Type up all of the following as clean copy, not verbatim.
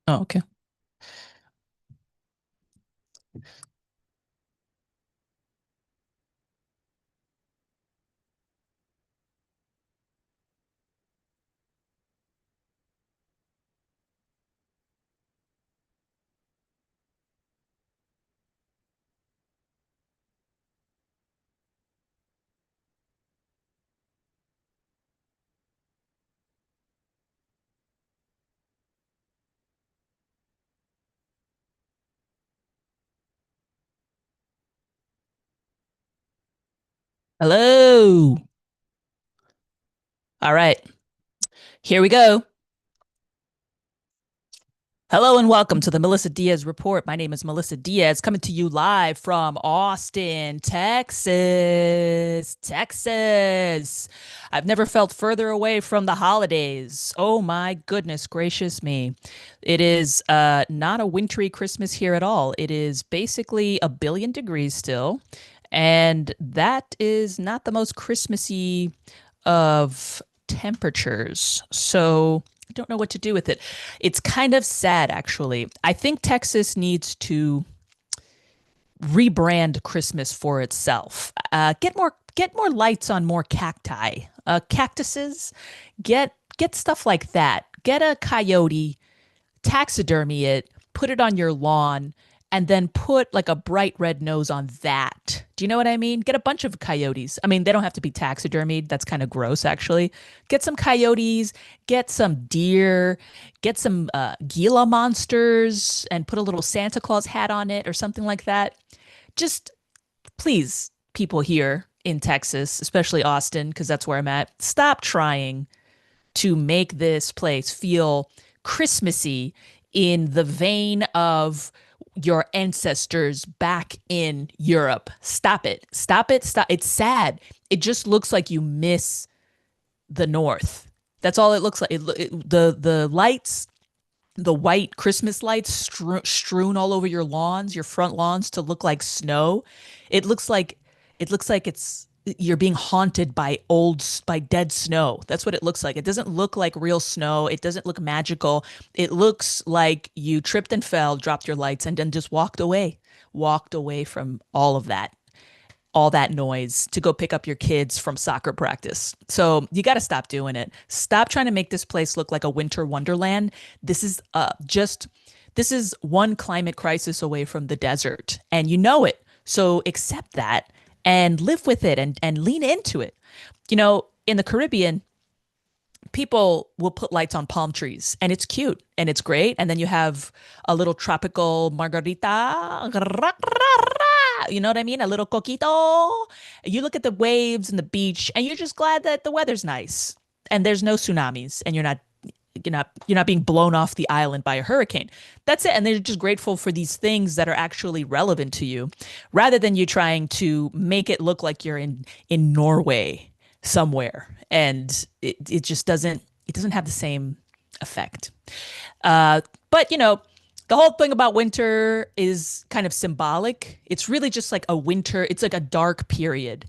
Oh, okay. Hello. All right. Here we go. Hello and welcome to the Melissa Diaz Report. My name is Melissa Diaz, coming to you live from Austin, Texas. Texas. I've never felt further away from the holidays. Oh my goodness gracious me. It is not a wintry Christmas here at all. It is basically a billion degrees still. And that is not the most Christmassy of temperatures. So I don't know what to do with it. It's kind of sad, actually. I think Texas needs to rebrand Christmas for itself. Get more lights on more cacti, cactuses. Get stuff like that. Get a coyote, taxidermy it, put it on your lawn, and then put like a bright red nose on that. Do you know what I mean? Get a bunch of coyotes. I mean, they don't have to be taxidermied. That's kind of gross, actually. Get some coyotes, get some deer, get some Gila monsters, and put a little Santa Claus hat on it or something like that. Just please, people here in Texas, especially Austin, because that's where I'm at, stop trying to make this place feel Christmassy in the vein of your ancestors back in Europe. Stop it. Stop it. Stop. It's sad. It just looks like you miss the North. That's all it looks like. The lights, the white Christmas lights strewn all over your lawns, your front lawns to look like snow. It looks like it's you're being haunted by dead snow. That's what it looks like. It doesn't look like real snow. It doesn't look magical. It looks like you tripped and fell, dropped your lights, and then just walked away from all that noise to go pick up your kids from soccer practice. So you got to stop doing it. Stop trying to make this place look like a winter wonderland. This is this is one climate crisis away from the desert, and you know it. So accept that and live with it and lean into it. In the Caribbean, people will put lights on palm trees and it's cute and it's great. And then you have a little tropical margarita. You know what I mean? A little coquito. You look at the waves and the beach and you're just glad that the weather's nice and there's no tsunamis and you're not being blown off the island by a hurricane. That's it. And they're just grateful for these things that are actually relevant to you rather than you trying to make it look like you're in Norway somewhere. And it just doesn't have the same effect. But the whole thing about winter is kind of symbolic. It's really just like a winter, it's like a dark period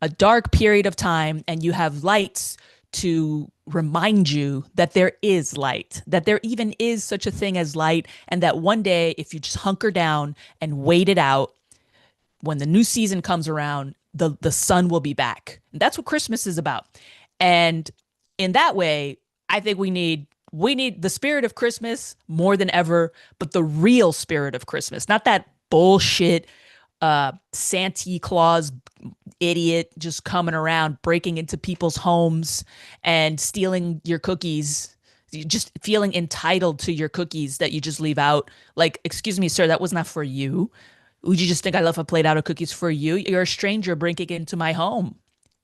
of time, and you have lights to remind you that there is light, that there even is such a thing as light, and that one day, if you just hunker down and wait it out, when the new season comes around, the sun will be back. And that's what Christmas is about. And in that way, I think we need the spirit of Christmas more than ever, but the real spirit of Christmas, not that bullshit Santa Claus idiot just coming around breaking into people's homes and stealing your cookies, just feeling entitled to your cookies that you just leave out. Like, excuse me, sir, that was not for you. Would you just think I left a plate out of cookies for you? You're a stranger breaking into my home,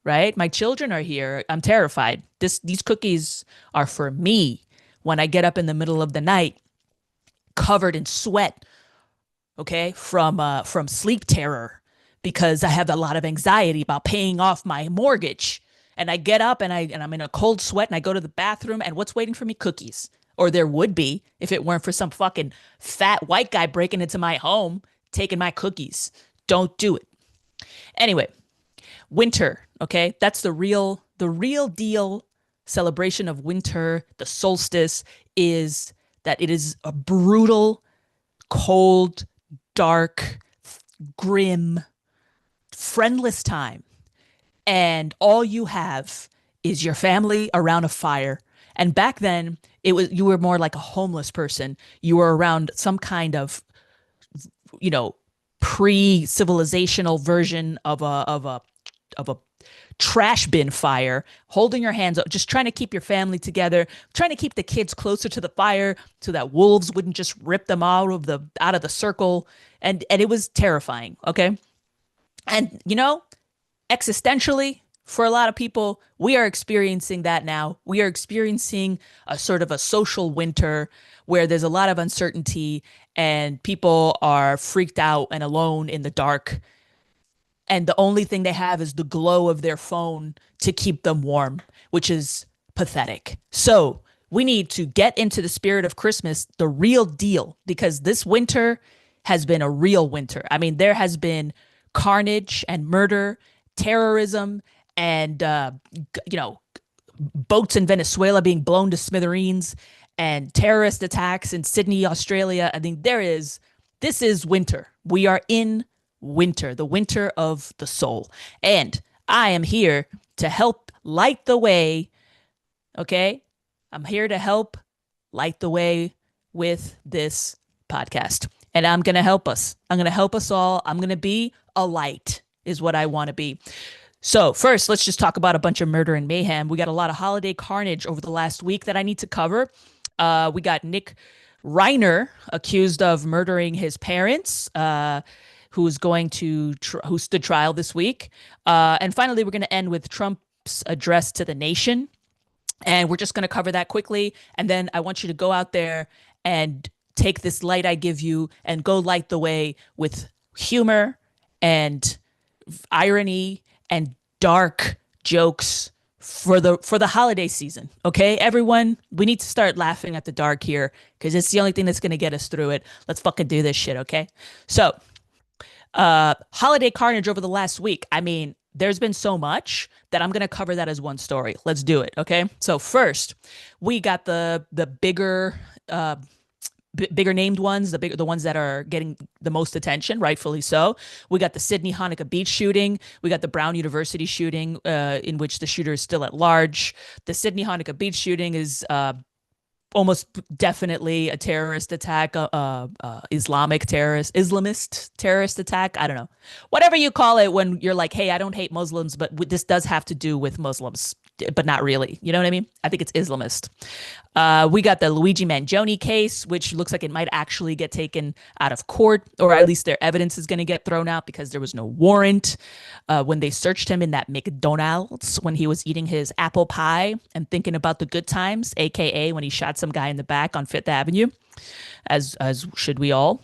right? My children are here. I'm terrified. These cookies are for me when I get up in the middle of the night covered in sweat, okay, from sleep terror because I have a lot of anxiety about paying off my mortgage. And I get up and I'm in a cold sweat and I go to the bathroom and what's waiting for me? Cookies. Or there would be if it weren't for some fucking fat white guy breaking into my home, taking my cookies. Don't do it. Anyway, winter, okay? That's the real deal celebration of winter, the solstice, is that it is a brutal, cold, dark, grim, friendless time. And all you have is your family around a fire. And back then, it was you were more like a homeless person. You were around some kind of, you know, pre-civilizational version of a trash bin fire, holding your hands up, just trying to keep your family together, trying to keep the kids closer to the fire so that wolves wouldn't just rip them out of the circle. And it was terrifying. Okay. And existentially, for a lot of people, we are experiencing that now. We are experiencing a sort of a social winter where there's a lot of uncertainty and people are freaked out and alone in the dark. And the only thing they have is the glow of their phone to keep them warm, which is pathetic. So we need to get into the spirit of Christmas, the real deal, because this winter has been a real winter. I mean, there has been carnage and murder, terrorism, and boats in Venezuela being blown to smithereens, and terrorist attacks in Sydney, Australia. I mean, this is winter. We are in winter, the winter of the soul. And I am here to help light the way. Okay. I'm here to help light the way with this podcast. And I'm going to help us. I'm going to help us all. I'm going to be a light, is what I want to be. So first, let's just talk about a bunch of murder and mayhem. We got a lot of holiday carnage over the last week that I need to cover. We got Nick Reiner accused of murdering his parents, who stood trial this week. And finally, we're going to end with Trump's address to the nation. And we're just going to cover that quickly. And then I want you to go out there and take this light I give you and go light the way with humor and irony and dark jokes for the holiday season. Okay, everyone, we need to start laughing at the dark here because it's the only thing that's going to get us through it. Let's fucking do this shit. Okay. So holiday carnage over the last week. I mean, there's been so much that I'm going to cover that as one story. Let's do it. Okay. So first, we got the bigger named ones, the ones that are getting the most attention, rightfully so. We got the Sydney Hanukkah beach shooting. We got the Brown University shooting, in which the shooter is still at large. The Sydney Hanukkah beach shooting is almost definitely a terrorist attack, Islamist terrorist attack. I don't know. Whatever you call it when you're like, hey, I don't hate Muslims, but this does have to do with Muslims, but not really. You know what I mean? I think it's Islamist. We got the Luigi Mangione case, which looks like it might actually get taken out of court, or at least their evidence is going to get thrown out because there was no warrant when they searched him in that McDonald's when he was eating his apple pie and thinking about the good times, aka when he shot some guy in the back on Fifth Avenue, as should we all.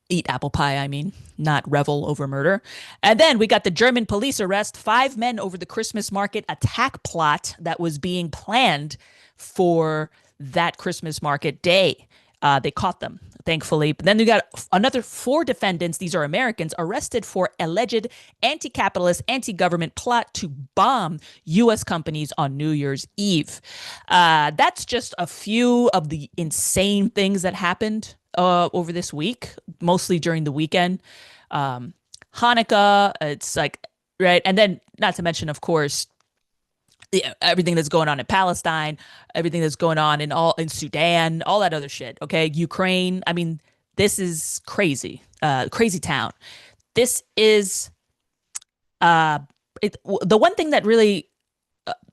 Eat apple pie, I mean, not revel over murder. And then we got the German police arrest 5 men over the Christmas market attack plot that was being planned for that Christmas market day. They caught them, thankfully. But then we got another 4 defendants, these are Americans, arrested for alleged anti-capitalist, anti-government plot to bomb U.S. companies on New Year's Eve. That's just a few of the insane things that happened over this week, mostly during the weekend. Hanukkah, it's like, right? And then not to mention, of course, everything that's going on in Palestine, everything that's going on in Sudan, all that other shit. Okay. Ukraine. I mean, this is crazy, crazy town. This is, the one thing that really,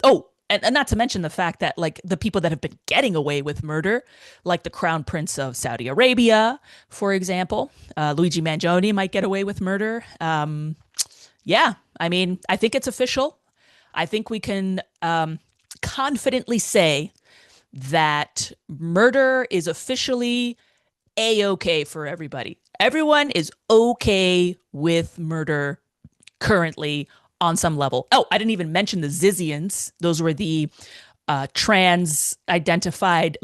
and not to mention the fact that like the people that have been getting away with murder, like the Crown Prince of Saudi Arabia, for example, Luigi Mangione might get away with murder. Yeah, I mean, I think it's official. I think we can confidently say that murder is officially A-okay for everybody. Everyone is okay with murder currently on some level. Oh, I didn't even mention the Zizians. Those were the trans-identified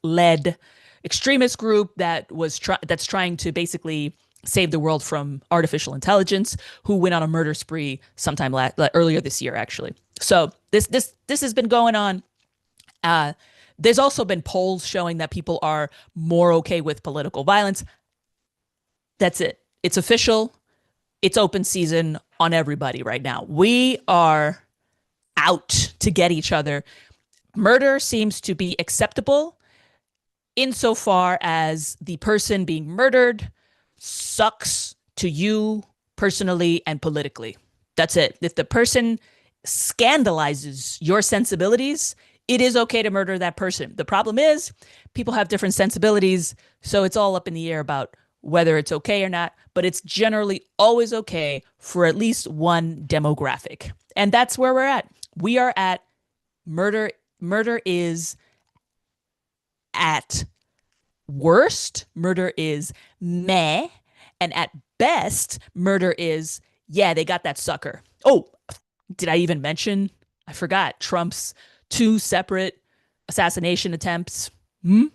led extremist group that's trying to basically save the world from artificial intelligence, who went on a murder spree sometime earlier this year, actually. So This has been going on. Uh, there's also been polls showing that people are more okay with political violence. That's it. It's official. It's open season on everybody right now. We are out to get each other. Murder seems to be acceptable insofar as the person being murdered sucks to you personally and politically. That's it. If the person scandalizes your sensibilities, it is okay to murder that person. The problem is people have different sensibilities, so it's all up in the air about whether it's okay or not, but it's generally always okay for at least one demographic. And that's where we're at. We are at murder. Murder is at worst, murder is meh. And at best, murder is, yeah, they got that sucker. Oh, did I even mention? I forgot Trump's two separate assassination attempts. Hmm?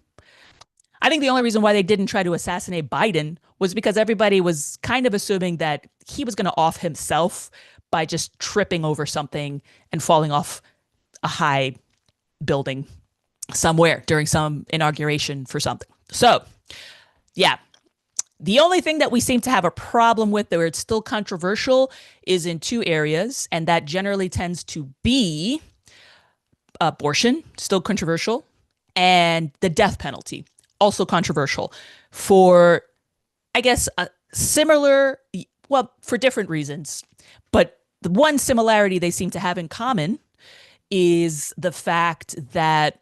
I think the only reason why they didn't try to assassinate Biden was because everybody was kind of assuming that he was going to off himself by just tripping over something and falling off a high building somewhere during some inauguration for something. So, yeah, the only thing that we seem to have a problem with, where it's still controversial, is in two areas, and that generally tends to be abortion, still controversial, and the death penalty, also controversial for, I guess, a similar, well, for different reasons. But the one similarity they seem to have in common is the fact that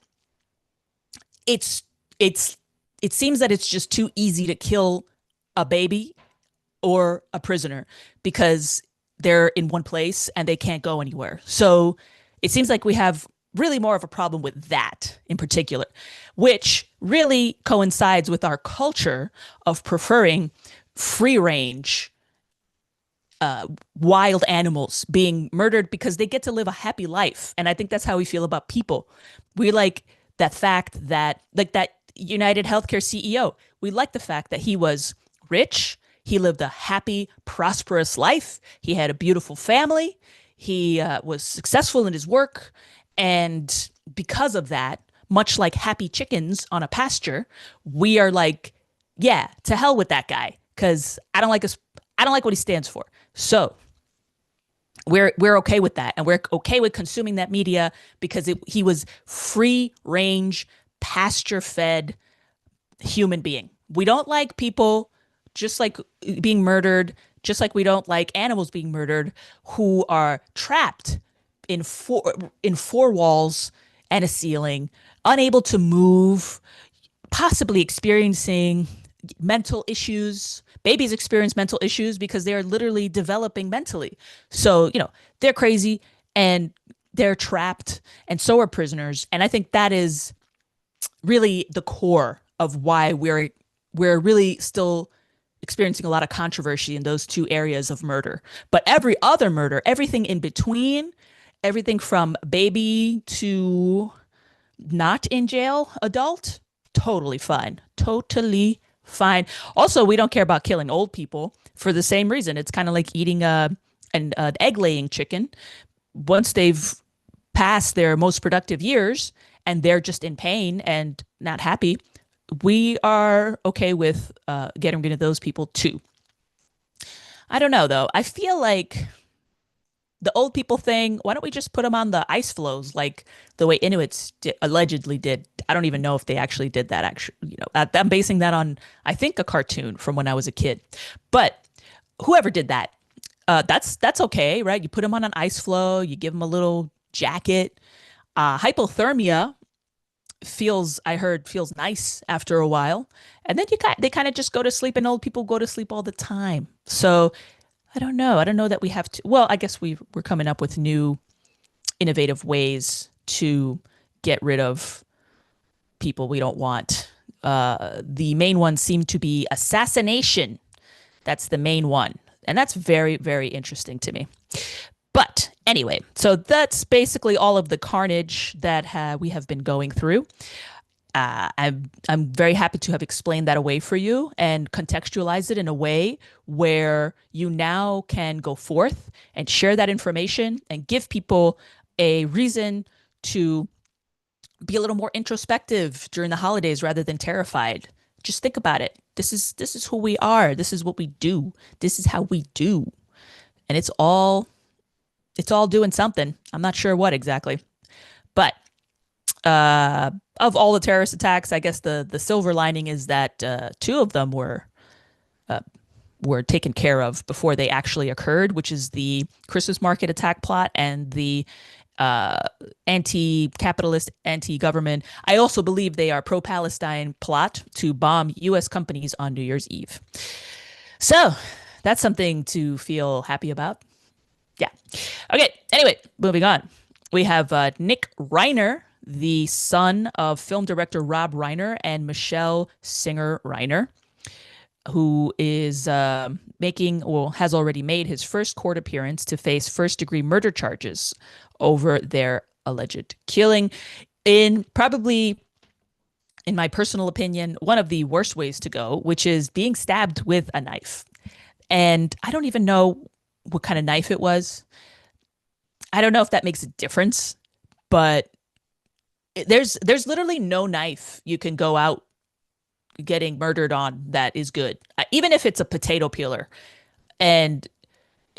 it's it's it seems that it's just too easy to kill a baby or a prisoner because they're in one place and they can't go anywhere. So it seems like we have really more of a problem with that in particular, which really coincides with our culture of preferring free range wild animals being murdered because they get to live a happy life. And I think that's how we feel about people. We like that fact that, like that United Healthcare CEO, we like the fact that he was rich. He lived a happy, prosperous life. He had a beautiful family. He was successful in his work. And because of that, much like happy chickens on a pasture, we are like, yeah, to hell with that guy because I don't like what he stands for. So we're okay with that, and we're okay with consuming that media because he was free range, pasture fed human being. We don't like people just like being murdered, just like we don't like animals being murdered who are trapped in four walls and a ceiling, unable to move, possibly experiencing mental issues. Babies experience mental issues because they're literally developing mentally. So, they're crazy and they're trapped, and so are prisoners. And I think that is really the core of why we're really still experiencing a lot of controversy in those two areas of murder. But every other murder, everything in between, everything from baby to not in jail adult, totally fine. Totally fine. Also, we don't care about killing old people for the same reason. It's kind of like eating an egg laying chicken. Once they've passed their most productive years and they're just in pain and not happy, we are okay with getting rid of those people too. I don't know though. I feel like the old people thing, why don't we just put them on the ice floes like the way Inuits allegedly did? I don't even know if they actually did that. Actually, I'm basing that on, I think, a cartoon from when I was a kid. But whoever did that, that's okay, right? You put them on an ice floe, you give them a little jacket. Hypothermia I heard, feels nice after a while, and then they kind of just go to sleep, and old people go to sleep all the time. So I don't know. I don't know that we have to. Well, I guess we're coming up with new innovative ways to get rid of people we don't want. The main ones seem to be assassination. That's the main one. And that's very, very interesting to me. But anyway, so that's basically all of the carnage that we have been going through. I'm very happy to have explained that away for you and contextualized it in a way where you now can go forth and share that information and give people a reason to be a little more introspective during the holidays rather than terrified. Just think about it. This is who we are. This is what we do. This is how we do. And it's all doing something. I'm not sure what exactly. But of all the terrorist attacks, I guess the silver lining is that two of them were taken care of before they actually occurred, which is the Christmas market attack plot and the uh, anti-capitalist, anti-government. I also believe they are pro-Palestine plot to bomb U.S. companies on New Year's Eve. So that's something to feel happy about. Yeah. Okay. Anyway, moving on. We have Nick Reiner, the son of film director Rob Reiner and Michelle Singer Reiner, who is making, well, has already made his first court appearance to face first degree murder charges over their alleged killing in probably, in my personal opinion, one of the worst ways to go, which is being stabbed with a knife. And I don't even know what kind of knife it was. I don't know if that makes a difference, but there's literally no knife you can go out getting murdered on that is good. Even if it's a potato peeler. And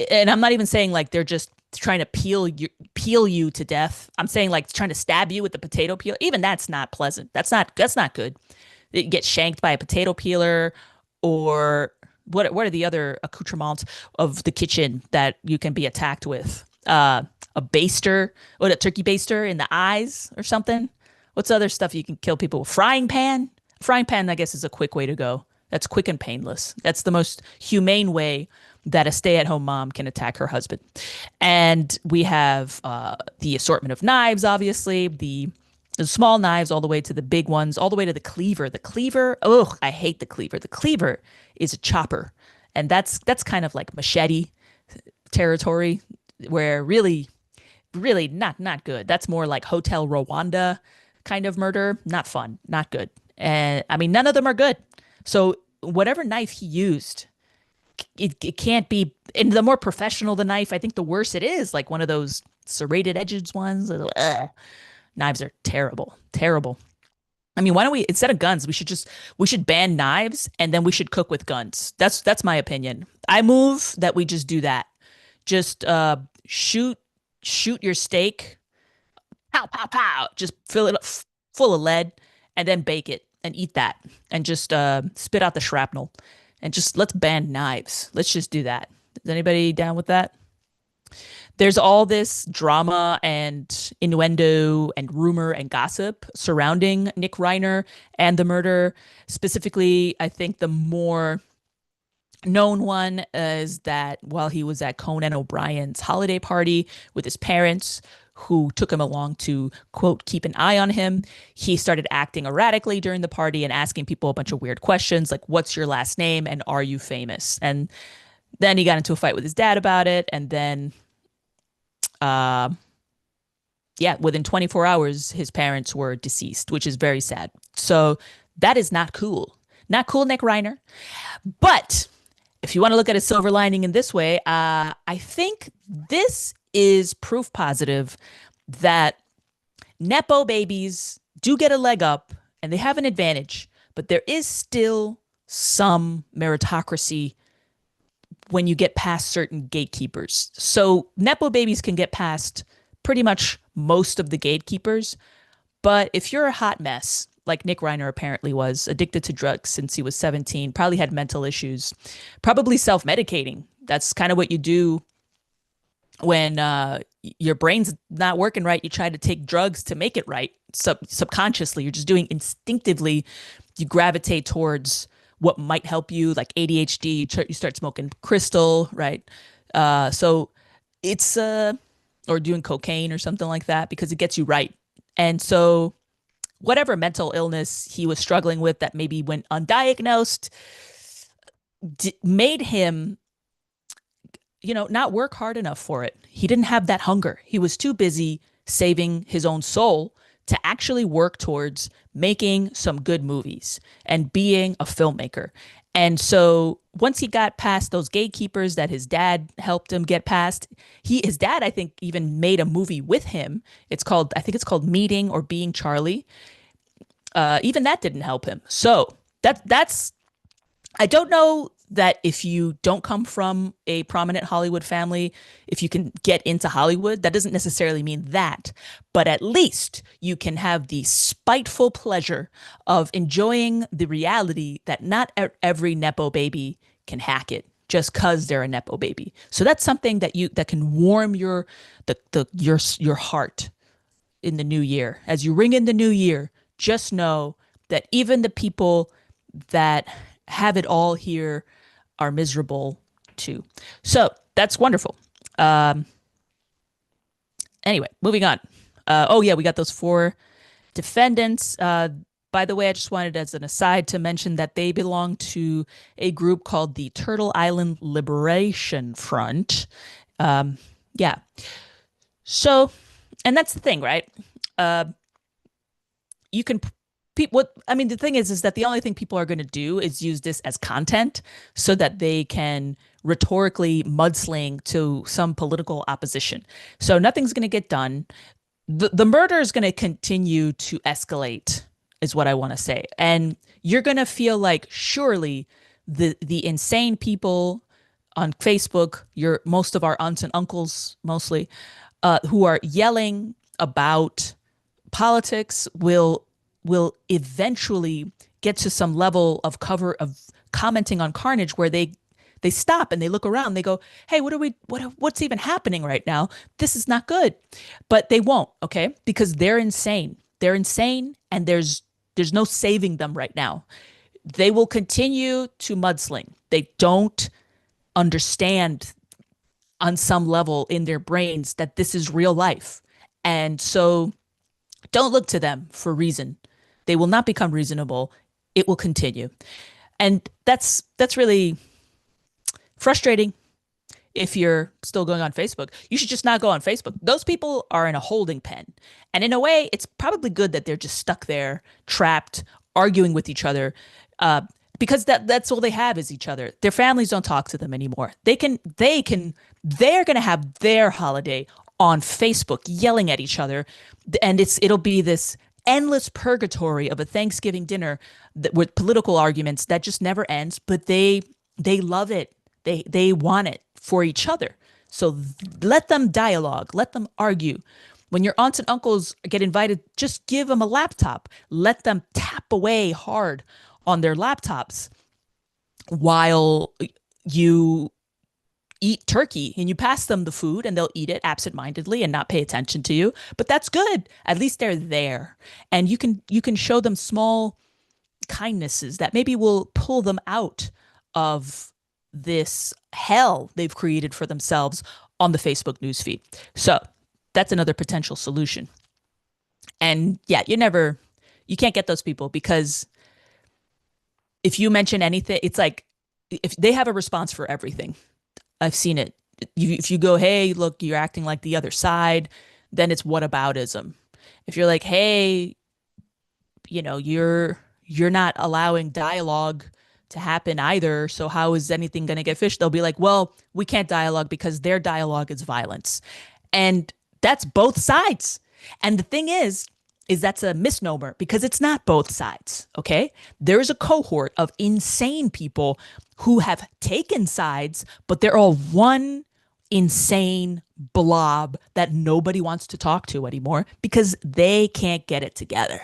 and I'm not even saying like they're just trying to peel you to death. I'm saying like trying to stab you with the potato peel. Even that's not pleasant. That's not good. You get shanked by a potato peeler, or what are the other accoutrements of the kitchen that you can be attacked with? A baster, what, a turkey baster in the eyes or something. What's other stuff you can kill people with? Frying pan. Frying pan, I guess, is a quick way to go. That's quick and painless. That's the most humane way that a stay-at-home mom can attack her husband. And we have the assortment of knives, obviously, the small knives all the way to the big ones, all the way to the cleaver. The cleaver, oh, I hate the cleaver. The cleaver is a chopper, and that's kind of like machete territory, where really not good. That's more like Hotel Rwanda kind of murder. Not fun, not good. And I mean, none of them are good. So whatever knife he used, it can't be. And the more professional the knife, I think the worse it is. Like one of those serrated edges ones. Ugh. Knives are terrible, terrible. I mean, why don't we, instead of guns, we should ban knives and then we should cook with guns. That's my opinion. I move that we just do that. Just shoot your steak, pow pow pow. Just fill it up full of lead and then bake it and eat that and just spit out the shrapnel and just let's ban knives. Let's just do that. Is anybody down with that? There's all this drama and innuendo and rumor and gossip surrounding Nick Reiner and the murder. Specifically, I think the more known one is that while he was at Conan O'Brien's holiday party with his parents, who took him along to, quote, keep an eye on him, he started acting erratically during the party and asking people a bunch of weird questions like, what's your last name and are you famous? And then he got into a fight with his dad about it. And then uh, yeah, within 24 hours, his parents were deceased, which is very sad. So that is not cool. Not cool, Nick Reiner. But if you want to look at a silver lining in this way, I think this is proof positive that Nepo babies do get a leg up and they have an advantage, but there is still some meritocracy when you get past certain gatekeepers. So Nepo babies can get past pretty much most of the gatekeepers. But if you're a hot mess, like Nick Reiner apparently was, addicted to drugs since he was 17, probably had mental issues, probably self medicating. That's kind of what you do when your brain's not working right. You try to take drugs to make it right. Subconsciously, you're just doing instinctively, you gravitate towards what might help you, like ADHD. You start smoking crystal, right? So it's or doing cocaine or something like that because it gets you right. And so whatever mental illness he was struggling with that maybe went undiagnosed made him, not work hard enough for it. He didn't have that hunger. He was too busy saving his own soul to actually work towards making some good movies and being a filmmaker. And so once he got past those gatekeepers that his dad helped him get past, his dad, I think, even made a movie with him. I think it's called Meeting or Being Charlie. Even that didn't help him. So that's I don't know that if you don't come from a prominent Hollywood family, if you can get into Hollywood, that doesn't necessarily mean that. But at least you can have the spiteful pleasure of enjoying the reality that not every Nepo baby can hack it just because they're a Nepo baby. So that's something that can warm your heart in the new year. As you ring in the new year, just know that even the people that have it all here are miserable too. So that's wonderful. Um, anyway, moving on. Oh, yeah, we got those four defendants. By the way, I just wanted, as an aside, to mention that they belong to a group called the Turtle Island Liberation Front. Um, yeah. So, and that's the thing, right? Uh, you can people what I mean, the thing is that the only thing people are going to do is use this as content so that they can rhetorically mudsling to some political opposition. So nothing's going to get done. The murder is going to continue to escalate is what I want to say. And you're going to feel like surely the insane people on Facebook, your most of our aunts and uncles mostly, who are yelling about politics will eventually get to some level of cover of commenting on carnage where they stop and they look around. They go, "Hey, what's even happening right now? This is not good." But they won't, okay? Because they're insane. They're insane, and there's no saving them right now. They will continue to mudsling. They don't understand on some level in their brains that this is real life. And so don't look to them for reason. They will not become reasonable. It will continue. And that's really frustrating if you're still going on Facebook. You should just not go on Facebook. Those people are in a holding pen. And in a way, it's probably good that they're just stuck there, trapped, arguing with each other. Because that's all they have is each other. Their families don't talk to them anymore. They're gonna have their holiday on Facebook yelling at each other. And it'll be this endless purgatory of a Thanksgiving dinner with political arguments that just never ends, but they love it. They want it for each other. So let them dialogue, let them argue. When your aunts and uncles get invited, just give them a laptop. Let them tap away hard on their laptops while you eat turkey, and you pass them the food and they'll eat it absentmindedly and not pay attention to you. But that's good. At least they're there. And you can show them small kindnesses that maybe will pull them out of this hell they've created for themselves on the Facebook newsfeed. So that's another potential solution. And yeah, you can't get those people because if you mention anything, it's like if they have a response for everything. I've seen it. If you go, "Hey, look, you're acting like the other side," then it's whataboutism. If you're like, "Hey, you're not allowing dialogue to happen either, so how is anything going to get fished?" They'll be like, "Well, we can't dialogue because their dialogue is violence." And that's both sides. And the thing is that's a misnomer because it's not both sides, okay? There is a cohort of insane people who have taken sides, but they're all one insane blob that nobody wants to talk to anymore because they can't get it together.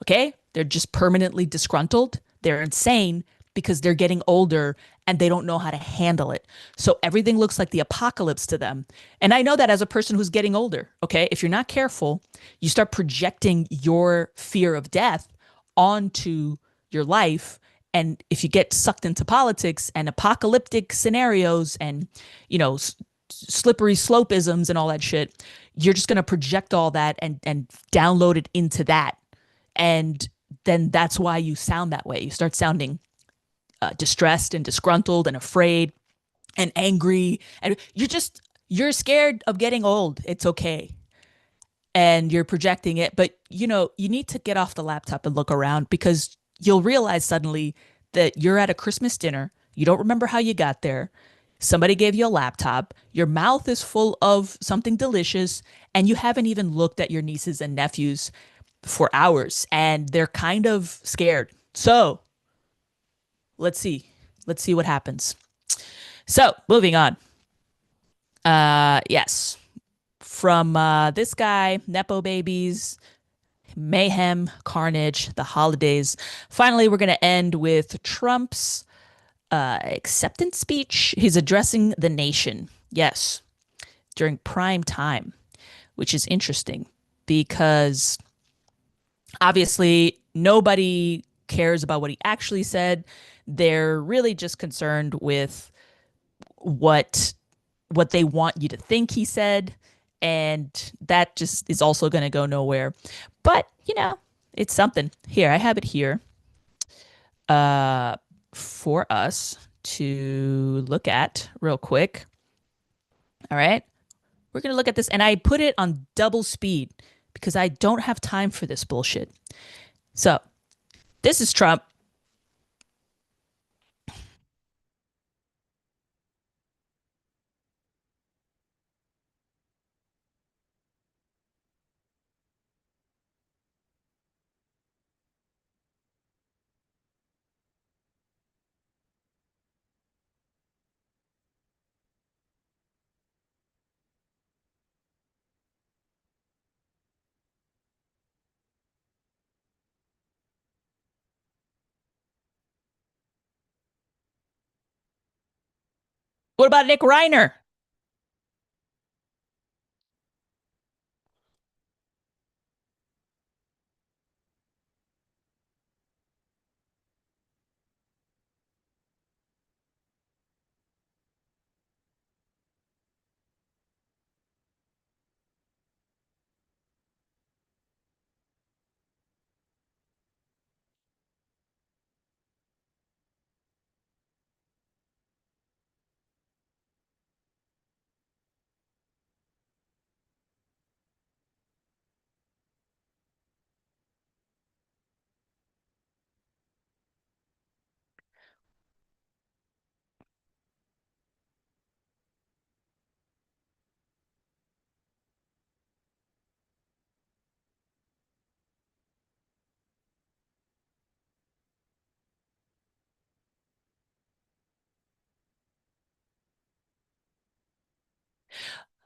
Okay? They're just permanently disgruntled. They're insane because they're getting older and they don't know how to handle it. So everything looks like the apocalypse to them. And I know that as a person who's getting older, okay? If you're not careful, you start projecting your fear of death onto your life. And if you get sucked into politics and apocalyptic scenarios and, slippery slopeisms and all that shit, you're just going to project all that and download it into that. And then that's why you sound that way. You start sounding distressed and disgruntled and afraid and angry. And you're scared of getting old. It's okay. And you're projecting it. But, you need to get off the laptop and look around because you'll realize suddenly that you're at a Christmas dinner, you don't remember how you got there. Somebody gave you a laptop, your mouth is full of something delicious, and you haven't even looked at your nieces and nephews for hours, and they're kind of scared. So let's see. Let's see what happens. So moving on. Yes. From this guy, Nepo babies, mayhem, carnage, the holidays. Finally, we're going to end with Trump's acceptance speech. He's addressing the nation. Yes, during prime time, which is interesting because obviously nobody cares about what he actually said. They're really just concerned with what what they want you to think he said, and that just is also going to go nowhere. But it's something. Here, I have it here uh for us to look at real quick. All right, we're going to look at this, and I put it on double speed because I don't have time for this bullshit. So this is Trump. What about Nick Reiner?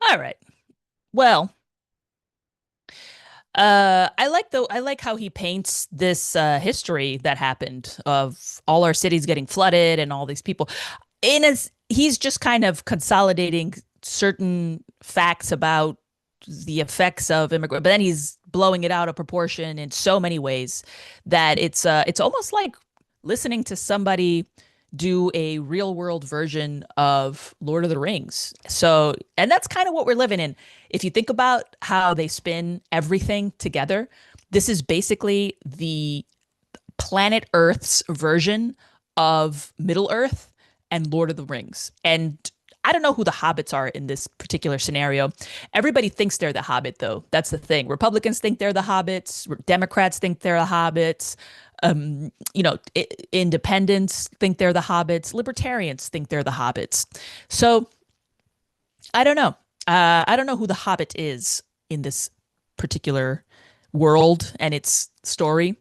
All right. Well, I like how he paints this history that happened of all our cities getting flooded and all these people. In as he's just kind of consolidating certain facts about the effects of immigrant, but then he's blowing it out of proportion in so many ways that it's almost like listening to somebody do a real world version of Lord of the Rings. So, and that's kind of what we're living in. If you think about how they spin everything together, this is basically the planet Earth's version of Middle Earth and Lord of the Rings. And I don't know who the hobbits are in this particular scenario. Everybody thinks they're the hobbit, though. That's the thing. Republicans think they're the hobbits. Democrats think they're the hobbits. Independents think they're the hobbits. Libertarians think they're the hobbits. So I don't know. I don't know who the hobbit is in this particular world and its story.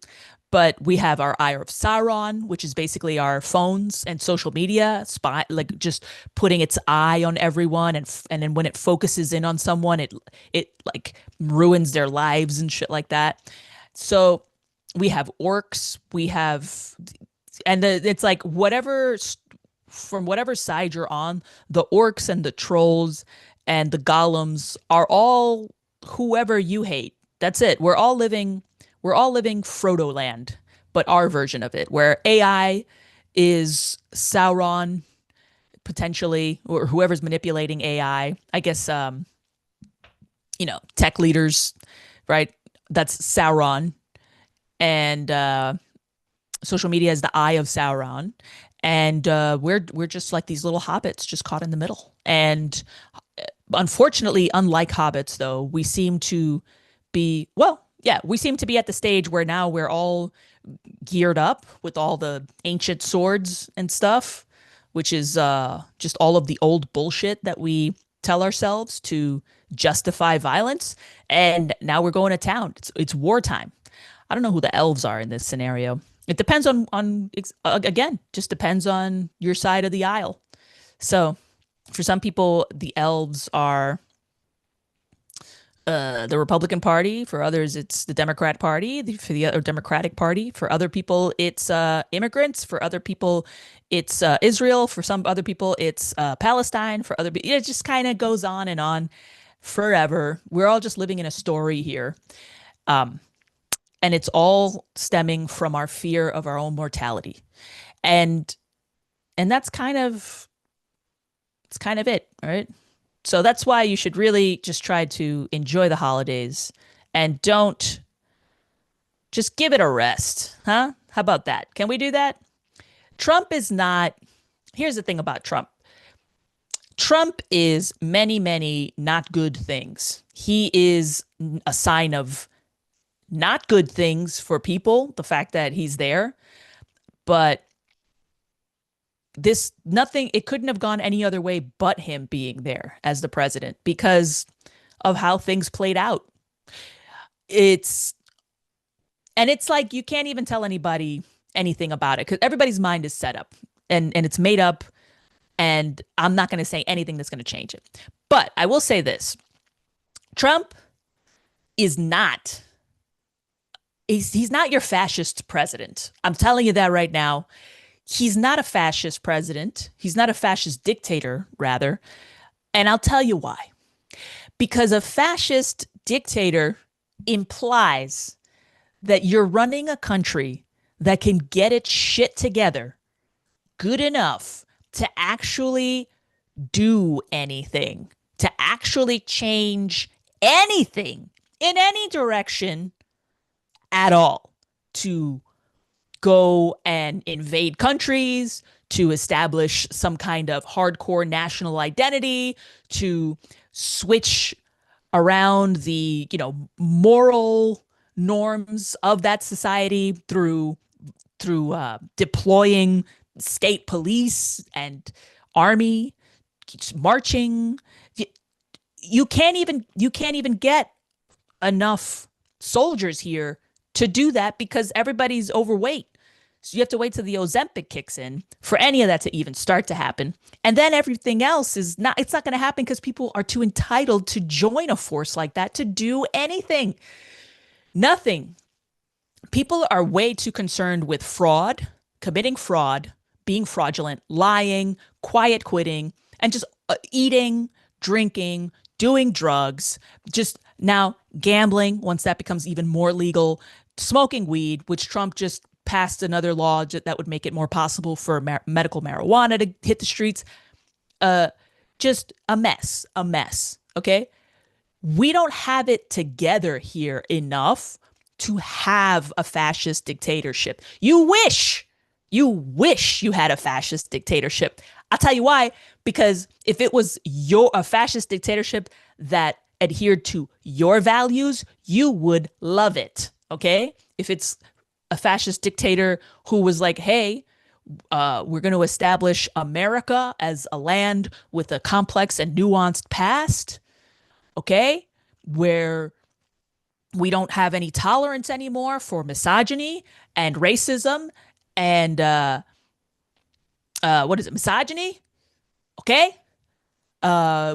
But we have our Eye of Sauron, which is basically our phones and social media, spy, like just putting its eye on everyone, and then when it focuses in on someone, it like ruins their lives and shit like that. So we have orcs, we have, it's like from whatever side you're on, the orcs and the trolls and the golems are all whoever you hate. That's it. We're all living Frodo land, but our version of it, where AI is Sauron potentially, or whoever's manipulating AI. I guess tech leaders, right? That's Sauron, and social media is the eye of Sauron, and we're just like these little hobbits, just caught in the middle. And unfortunately, unlike hobbits, though, we seem to be well. Yeah, we seem to be at the stage where now we're all geared up with all the ancient swords and stuff, which is just all of the old bullshit that we tell ourselves to justify violence. And now we're going to town. It's wartime. I don't know who the elves are in this scenario. It depends on again, just depends on your side of the aisle. So for some people, the elves are the Republican Party. For others, it's the Democrat Party. For the other Democratic Party. For other people, it's immigrants. For other people, it's Israel. For some other people, it's Palestine. For other people, it just kind of goes on and on forever. We're all just living in a story here. Um, and it's all stemming from our fear of our own mortality. And that's kind of it, right? So that's why you should really just try to enjoy the holidays and don't just give it a rest, huh? How about that? Can we do that? Trump is not. Here's the thing about Trump. Trump is many, many not good things. He is a sign of not good things for people, the fact that he's there, but this nothing, it couldn't have gone any other way but him being there as the president because of how things played out. It's and it's like you can't even tell anybody anything about it because everybody's mind is set up and it's made up, and I'm not going to say anything that's going to change it. But I will say this. Trump is not he's not your fascist president. I'm telling you that right now. He's not a fascist president. He's not a fascist dictator, rather. And I'll tell you why. Because a fascist dictator implies that you're running a country that can get its shit together good enough to actually do anything, to actually change anything in any direction at all, to go and invade countries, to establish some kind of hardcore national identity, to switch around the, moral norms of that society through deploying state police and army, marching. You can't even get enough soldiers here to do that because everybody's overweight. So you have to wait till the Ozempic kicks in for any of that to even start to happen. And then everything else it's not going to happen because people are too entitled to join a force like that to do anything. Nothing. People are way too concerned with fraud, committing fraud, being fraudulent, lying, quiet quitting, and just eating, drinking, doing drugs, just now gambling once that becomes even more legal, smoking weed, which Trump just passed another law that would make it more possible for medical marijuana to hit the streets. Just a mess, a mess. Okay. We don't have it together here enough to have a fascist dictatorship. You wish you had a fascist dictatorship. I'll tell you why, because if it was a fascist dictatorship that adhered to your values, you would love it. Okay. If it's a fascist dictator who was like, hey, we're going to establish America as a land with a complex and nuanced past, okay, where we don't have any tolerance anymore for misogyny and racism and what is it, misogyny? Okay. We're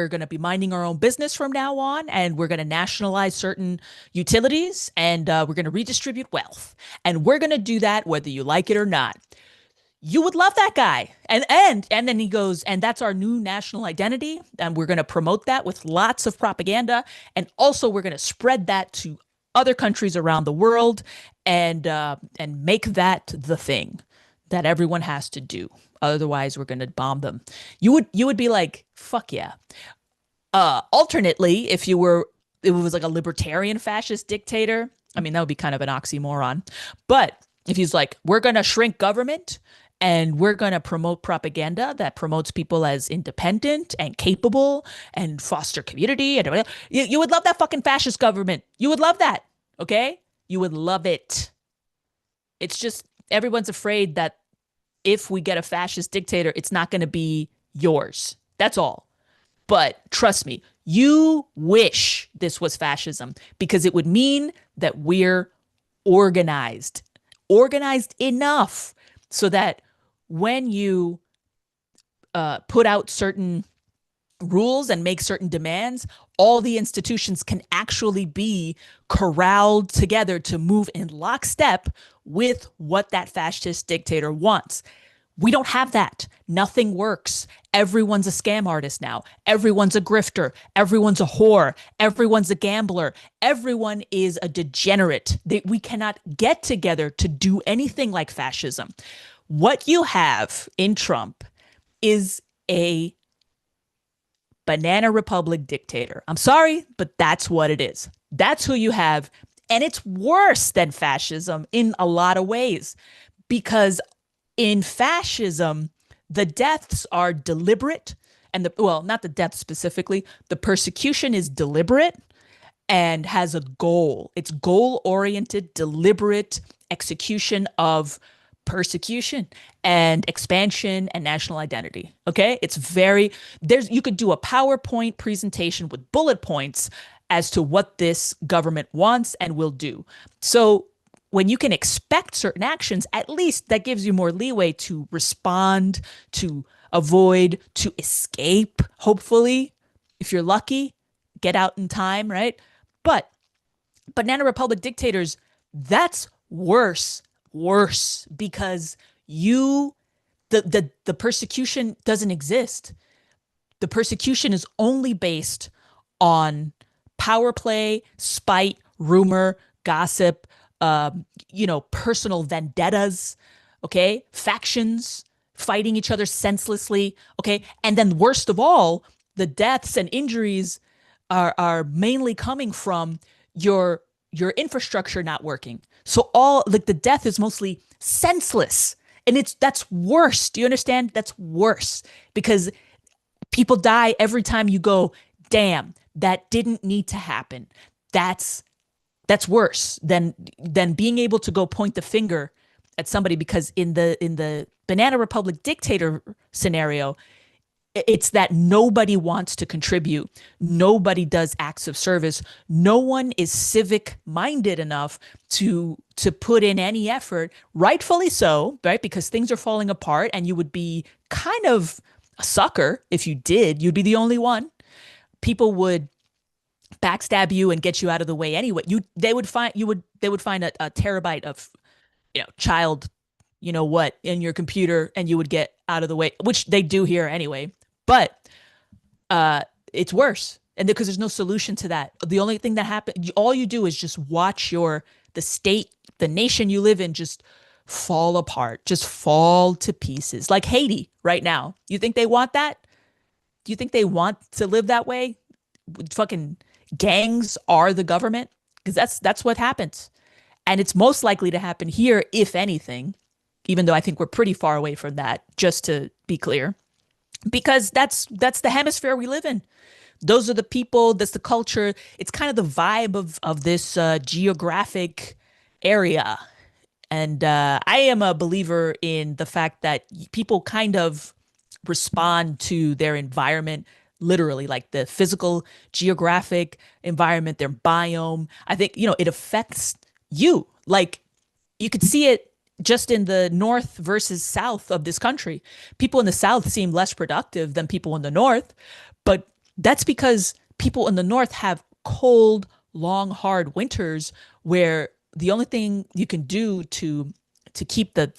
going to be minding our own business from now on, and we're going to nationalize certain utilities, and we're going to redistribute wealth, and we're going to do that whether you like it or not. You would love that guy. And then he goes, and that's our new national identity, and we're going to promote that with lots of propaganda, and also we're going to spread that to other countries around the world, and make that the thing that everyone has to do. Otherwise, we're going to bomb them. You would be like, fuck yeah. Alternately, if it was like a libertarian fascist dictator, I mean, that would be kind of an oxymoron. But if he's like, we're going to shrink government and we're going to promote propaganda that promotes people as independent and capable and foster community, and you would love that fucking fascist government. You would love that. Okay. You would love it. It's just everyone's afraid that if we get a fascist dictator, it's not going to be yours. That's all. But trust me, you wish this was fascism because it would mean that we're organized, organized enough so that when you put out certain rules and make certain demands, all the institutions can actually be corralled together to move in lockstep with what that fascist dictator wants. We don't have that. Nothing works. Everyone's a scam artist now. Everyone's a grifter. Everyone's a whore. Everyone's a gambler. Everyone is a degenerate. We cannot get together to do anything like fascism. What you have in Trump is a banana republic dictator. I'm sorry, but that's what it is. That's who you have. And it's worse than fascism in a lot of ways because in fascism, the deaths are deliberate and well, not the death specifically, the persecution is deliberate and has a goal. It's goal oriented, deliberate execution of persecution and expansion and national identity. Okay. It's very, you could do a PowerPoint presentation with bullet points as to what this government wants and will do. So when you can expect certain actions, at least that gives you more leeway to respond, to avoid, to escape, hopefully, if you're lucky, get out in time, right? But banana republic dictators, that's worse because the persecution doesn't exist. The persecution is only based on power play, spite, rumor, gossip, personal vendettas, okay, factions fighting each other senselessly, okay, and then worst of all, the deaths and injuries are mainly coming from your infrastructure not working. So all like the death is mostly senseless, and that's worse. Do you understand? That's worse because people die every time you go, damn, that didn't need to happen. That's that's worse than being able to go point the finger at somebody because in the banana republic dictator scenario, it's that nobody wants to contribute. Nobody does acts of service. No one is civic minded enough to put in any effort, rightfully so, right? Because things are falling apart and you would be kind of a sucker if you did. You'd be the only one. People would backstab you and get you out of the way anyway. They would find a terabyte of child what in your computer and you would get out of the way, which they do here anyway. But it's worse. And because there's no solution to that. The only thing that happens, all you do is just watch the state, the nation you live in just fall apart, just fall to pieces. Like Haiti right now. You think they want that? Do you think they want to live that way? Fucking gangs are the government because that's what happens. And it's most likely to happen here, if anything, even though I think we're pretty far away from that, just to be clear, because that's the hemisphere we live in. Those are the people, that's the culture. It's kind of the vibe of this geographic area. And I am a believer in the fact that people kind of respond to their environment literally, like the physical, geographic environment, their biome. I think, it affects you. Like you could see it just in the north versus south of this country. People in the south seem less productive than people in the north, but that's because people in the north have cold, long, hard winters where the only thing you can do to keep the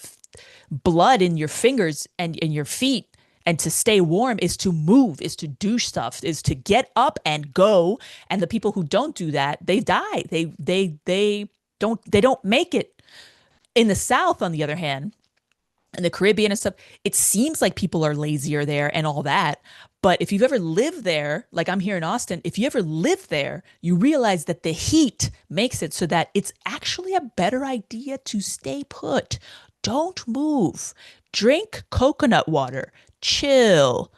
blood in your fingers and in your feet and to stay warm is to move, is to do stuff, is to get up and go. And the people who don't do that, they die. They don't make it. In the South, on the other hand, in the Caribbean and stuff, it seems like people are lazier there and all that. But if you've ever lived there, like I'm here in Austin, if you ever live there, you realize that the heat makes it so that it's actually a better idea to stay put. Don't move. Drink coconut water. Chill.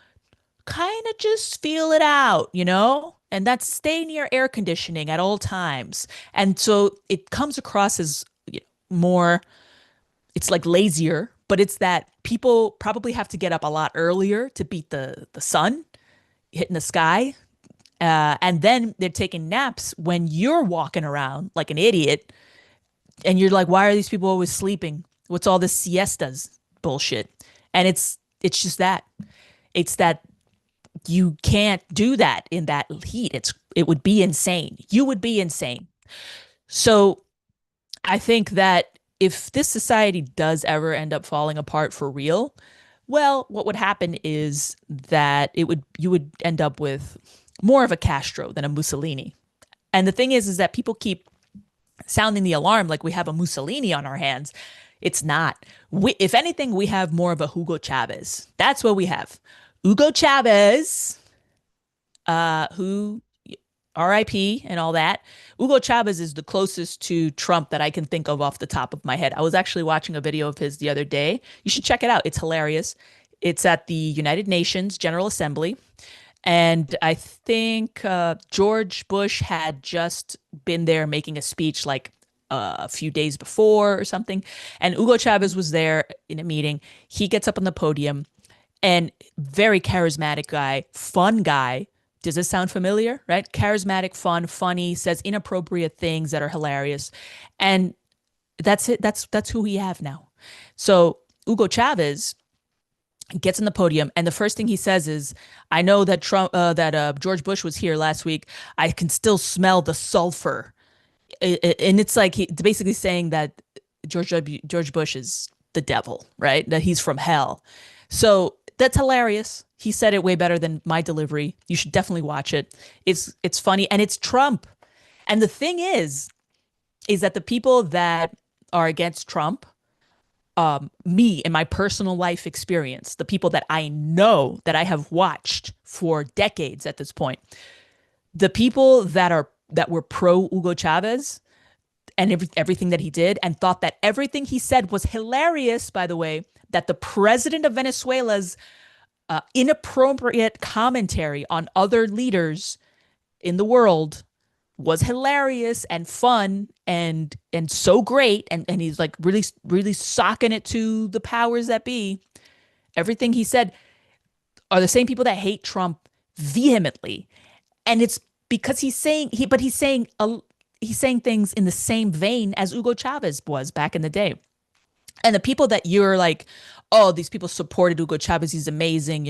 Kind of just feel it out, And that's stay near air conditioning at all times. And so it comes across as more It's like lazier, but it's that people probably have to get up a lot earlier to beat the sun hitting the sky. And then they're taking naps when you're walking around like an idiot. And you're like, why are these people always sleeping? What's all this siestas bullshit? And it's just that. It's that you can't do that in that heat. It would be insane. You would be insane. So I think that if this society does ever end up falling apart for real, well, what would happen is that it would you would end up with more of a Castro than a Mussolini. And the thing is that people keep sounding the alarm like we have a Mussolini on our hands. It's not. If anything, we have more of a Hugo Chavez. That's what we have. Hugo Chavez, who RIP and all that. Hugo Chavez is the closest to Trump that I can think of off the top of my head. I was actually watching a video of his the other day. You should check it out. It's hilarious. It's at the United Nations General Assembly. And I think George Bush had just been there making a speech like a few days before or something. And Hugo Chavez was there in a meeting. He gets up on the podium and very charismatic guy, fun guy. Does this sound familiar? Right? Charismatic, fun, funny, says inappropriate things that are hilarious. And that's it. That's who we have now. So Hugo Chavez gets on the podium, and the first thing he says is, "I know that George Bush was here last week. I can still smell the sulfur." And it's like he's basically saying that George Bush is the devil, right? That he's from hell. So that's hilarious. He said it way better than my delivery. You should definitely watch it. It's funny, and it's Trump. And the thing is that the people that are against Trump, me in my personal life experience, the people that I know that I have watched for decades at this point, the people that were pro Hugo Chavez and everything that he did and thought that everything he said was hilarious, by the way, that the president of Venezuela's inappropriate commentary on other leaders in the world was hilarious and fun and so great, and he's like really socking it to the powers that be. Everything he said are the same people that hate Trump vehemently, and it's because he's saying things in the same vein as Hugo Chavez was back in the day. And the people that you're like, oh, these people supported Hugo Chavez, he's amazing,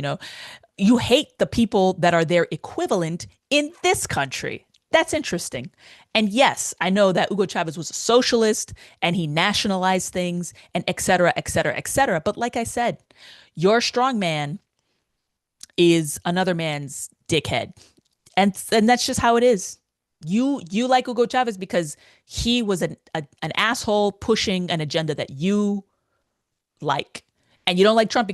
you hate the people that are their equivalent in this country. That's interesting. And yes, I know that Hugo Chavez was a socialist and he nationalized things and et cetera, et cetera, et cetera. But like I said, your strong man is another man's dickhead. And that's just how it is. You like Hugo Chavez because he was an asshole pushing an agenda that you like. And you don't like Trump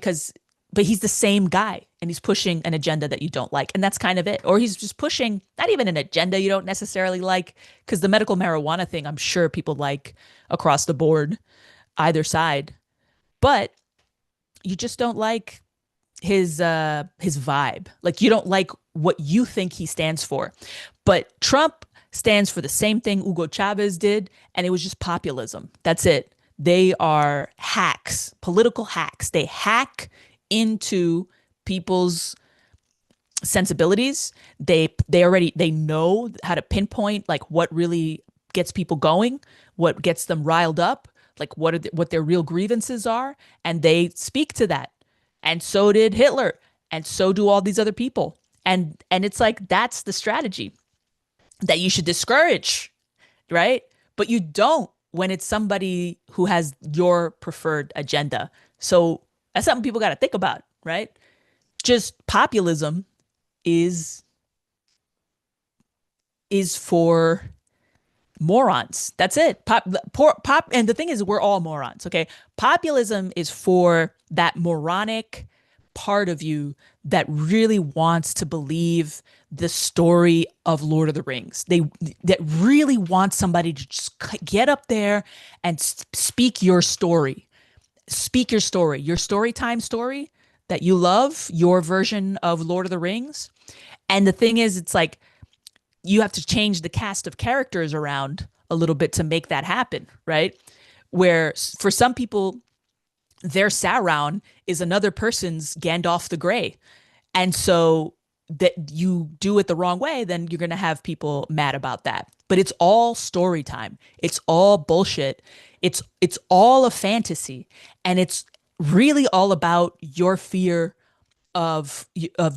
but he's the same guy and he's pushing an agenda that you don't like. And that's kind of it. Or he's just pushing not even an agenda you don't necessarily like, because the medical marijuana thing, I'm sure people like across the board, either side. But you just don't like his vibe. Like you don't like what you think he stands for. But Trump stands for the same thing Hugo Chavez did, and it was just populism. That's it. They are hacks, political hacks. They hack into people's sensibilities. They know how to pinpoint like what really gets people going, what gets them riled up, like what their real grievances are, and they speak to that. And so did Hitler, and so do all these other people. And it's like that's the strategy that you should discourage, right? But you don't when it's somebody who has your preferred agenda. So that's something people got to think about, right? Just populism is for morons. That's it. Pop, and the thing is, we're all morons. Okay, populism is for that moronic part of you that really wants to believe the story of Lord of the Rings. That really want somebody to just get up there and speak your story. Speak your story time story that you love, your version of Lord of the Rings. And the thing is, it's like you have to change the cast of characters around a little bit to make that happen, right? where for some people, their Sauron is another person's Gandalf the Grey. And so that you do it the wrong way, then you're going to have people mad about that. But it's all story time. It's all bullshit. It's all a fantasy, and it's really all about your fear of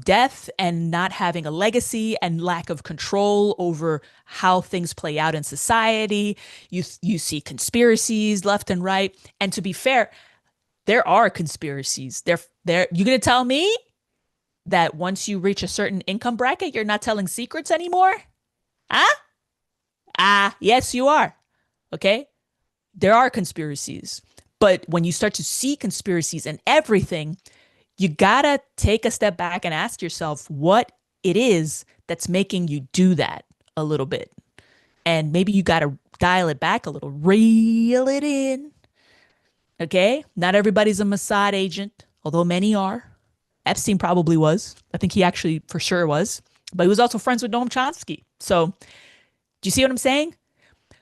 death and not having a legacy and lack of control over how things play out in society. You see conspiracies left and right. And to be fair, there are conspiracies. There you gonna tell me that once you reach a certain income bracket, you're not telling secrets anymore? Huh? Ah, yes, you are. Okay? There are conspiracies. But when you start to see conspiracies and everything, you gotta take a step back and ask yourself what it is that's making you do that a little bit. And maybe you gotta dial it back a little, reel it in. Okay? Not everybody's a Mossad agent, although many are. Epstein probably was. I think he actually for sure was. But he was also friends with Noam Chomsky. So, do you see what I'm saying?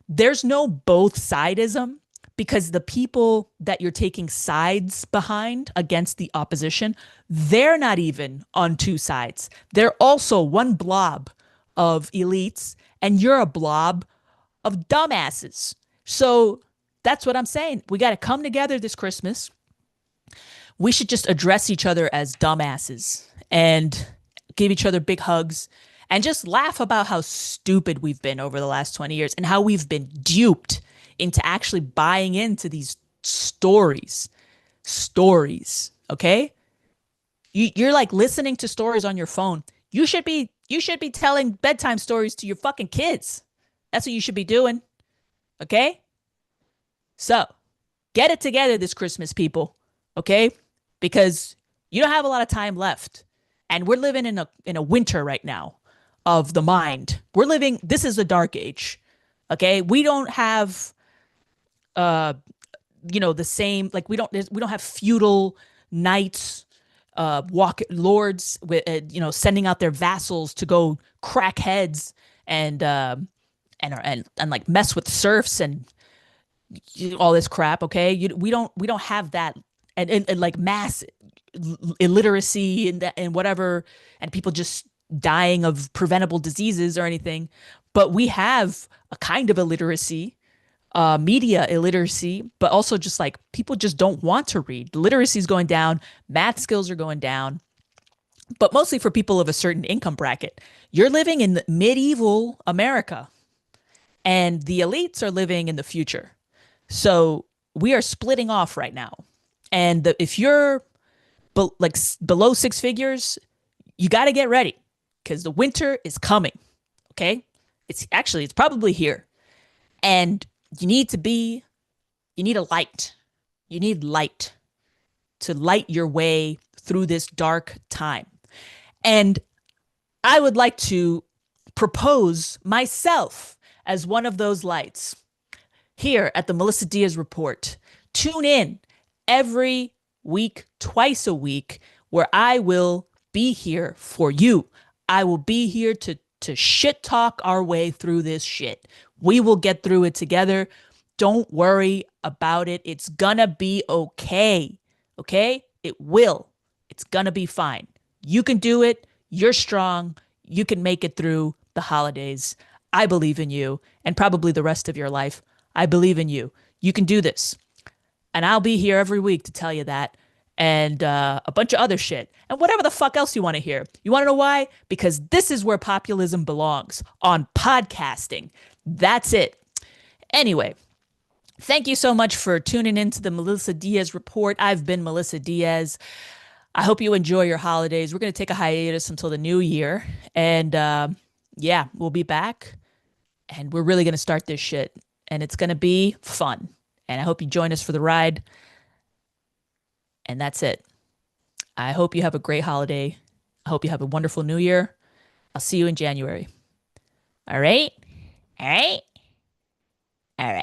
There's no both sidism because the people that you're taking sides behind against the opposition, they're not even on two sides. They're also one blob of elites, and you're a blob of dumbasses. So that's what I'm saying. We got to come together this Christmas. We should just address each other as dumbasses and give each other big hugs and just laugh about how stupid we've been over the last 20 years and how we've been duped into actually buying into these stories. Stories, okay? You're like listening to stories on your phone. You should be telling bedtime stories to your fucking kids. That's what you should be doing, okay? So, get it together this Christmas, people, okay? Because you don't have a lot of time left. And we're living in a winter right now of the mind. This is a dark age. Okay? We don't have the same, like we don't have feudal knights walk lords with sending out their vassals to go crack heads and and like mess with serfs and all this crap. Okay? We don't have that, and like mass illiteracy and whatever, and people just dying of preventable diseases or anything. But we have a kind of illiteracy, media illiteracy, but also just like people just don't want to read. Literacy is going down, math skills are going down, but mostly for people of a certain income bracket. You're living in medieval America, and the elites are living in the future. So we are splitting off right now. And if you're below six figures, you got to get ready because the winter is coming. Okay. It's probably here. And you need a light. You need light to light your way through this dark time. And I would like to propose myself as one of those lights here at the Melissa Diaz Report. Tune in every week, twice a week, where I will be here for you. I will be here to shit talk our way through this shit. We will get through it together. Don't worry about it. It's gonna be okay. Okay? It will. It's gonna be fine. You can do it. You're strong. You can make it through the holidays. I believe in you, and probably the rest of your life. I believe in you. You can do this. And I'll be here every week to tell you that, and a bunch of other shit and whatever the fuck else you want to hear. You want to know why? Because this is where populism belongs, on podcasting. That's it. Anyway, thank you so much for tuning in to the Melissa Diaz Report. I've been Melissa Diaz. I hope you enjoy your holidays. We're going to take a hiatus until the new year. And yeah, we'll be back. And we're really going to start this shit. And it's going to be fun. And I hope you join us for the ride. And that's it. I hope you have a great holiday. I hope you have a wonderful new year. I'll see you in January. All right? All right? All right.